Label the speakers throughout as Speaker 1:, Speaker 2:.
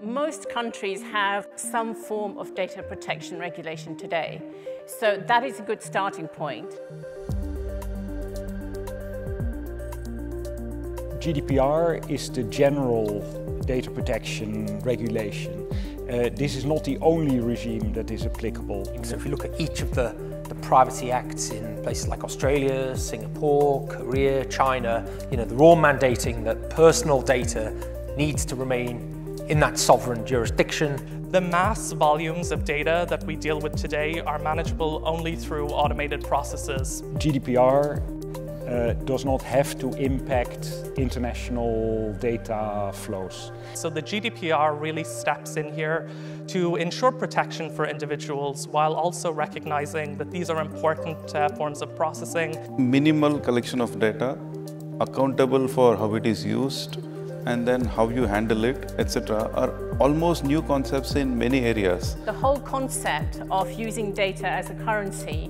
Speaker 1: Most countries have some form of data protection regulation today, so that is a good starting point.
Speaker 2: GDPR is the general data protection regulation. This is not the only regime that is applicable.
Speaker 3: So if you look at each of the privacy acts in places like Australia, Singapore, Korea, China, they're all mandating that personal data needs to remain in that sovereign jurisdiction.
Speaker 4: The mass volumes of data that we deal with today are manageable only through automated processes.
Speaker 2: GDPR does not have to impact international data flows.
Speaker 4: So the GDPR really steps in here to ensure protection for individuals while also recognizing that these are important forms of processing.
Speaker 5: Minimal collection of data, accountable for how it is used, and then how you handle it, etc., are almost new concepts in many areas.
Speaker 1: The whole concept of using data as a currency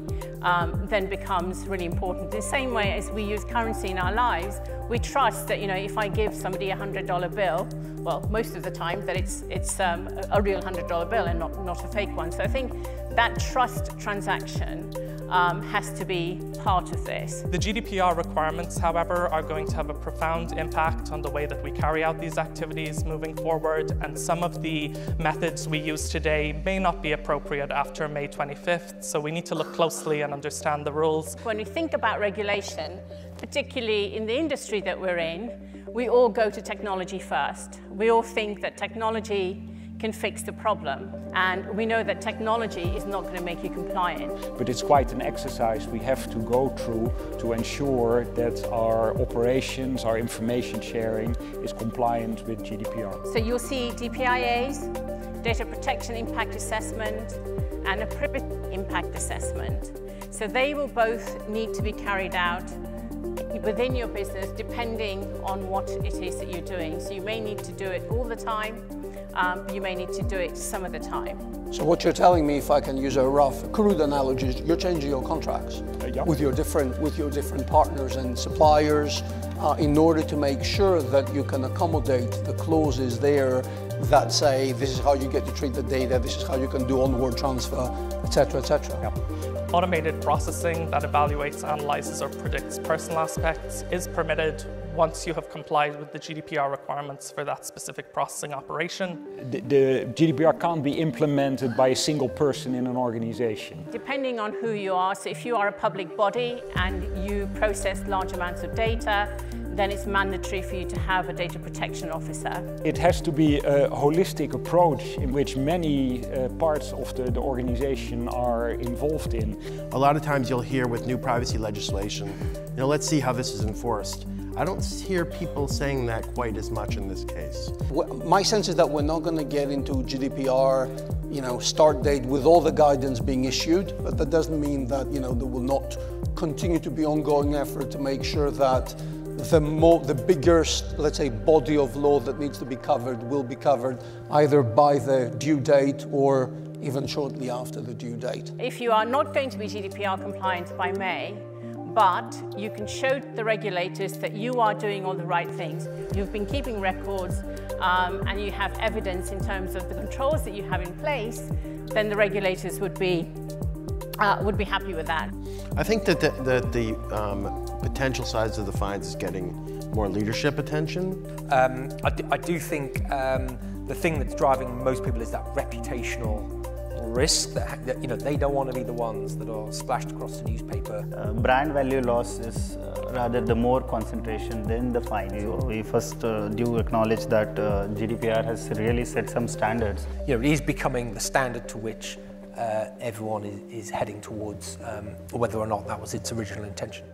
Speaker 1: then becomes really important. The same way as we use currency in our lives, we trust that if I give somebody a $100 bill, well, most of the time that it's a real $100 bill and not a fake one. So I think that trust transaction has to be part of this.
Speaker 4: The GDPR requirements, however, are going to have a profound impact on the way that we carry out these activities moving forward, and some of the methods we use today may not be appropriate after May 25th, so we need to look closely and understand the rules.
Speaker 1: When we think about regulation, particularly in the industry that we're in, we all go to technology first. We all think that technology can fix the problem, and we know that technology is not going to make you compliant.
Speaker 2: But it's quite an exercise we have to go through to ensure that our operations, our information sharing is compliant with GDPR.
Speaker 1: So you'll see DPIAs, Data Protection Impact Assessment, and a Privacy Impact Assessment. So they will both need to be carried out within your business depending on what it is that you're doing. So you may need to do it all the time, you may need to do it some of the time.
Speaker 6: So what you're telling me, if I can use a rough, crude analogy, is you're changing your contracts with your different partners and suppliers in order to make sure that you can accommodate the clauses there that say this is how you get to treat the data, this is how you can do onward transfer, etc., etc.
Speaker 2: Yeah.
Speaker 4: Automated processing that evaluates, analyzes, or predicts personal aspects is permitted once you have complied with the GDPR requirements for that specific processing operation.
Speaker 2: The GDPR can't be implemented by a single person in an organization.
Speaker 1: Depending on who you are, so if you are a public body and you process large amounts of data, then it's mandatory for you to have a data protection officer.
Speaker 2: It has to be a holistic approach in which many parts of the organization are involved in.
Speaker 7: A lot of times you'll hear with new privacy legislation, let's see how this is enforced. I don't hear people saying that quite as much in this case.
Speaker 6: My sense is that we're not going to get into GDPR, start date with all the guidance being issued, but that doesn't mean that, there will not continue to be ongoing effort to make sure that the biggest, let's say, body of law that needs to be covered will be covered either by the due date or even shortly after the due date.
Speaker 1: If you are not going to be GDPR compliant by May, but you can show the regulators that you are doing all the right things, you've been keeping records, and you have evidence in terms of the controls that you have in place, then the regulators would be happy with that.
Speaker 7: I think that the potential size of the fines is getting more leadership attention.
Speaker 3: I do think the thing that's driving most people is that reputational risk that they don't want to be the ones that are splashed across the newspaper.
Speaker 8: Brand value loss is rather the more concentration than the fine. We first do acknowledge that GDPR has really set some standards.
Speaker 3: It is becoming the standard to which everyone is heading towards, whether or not that was its original intention.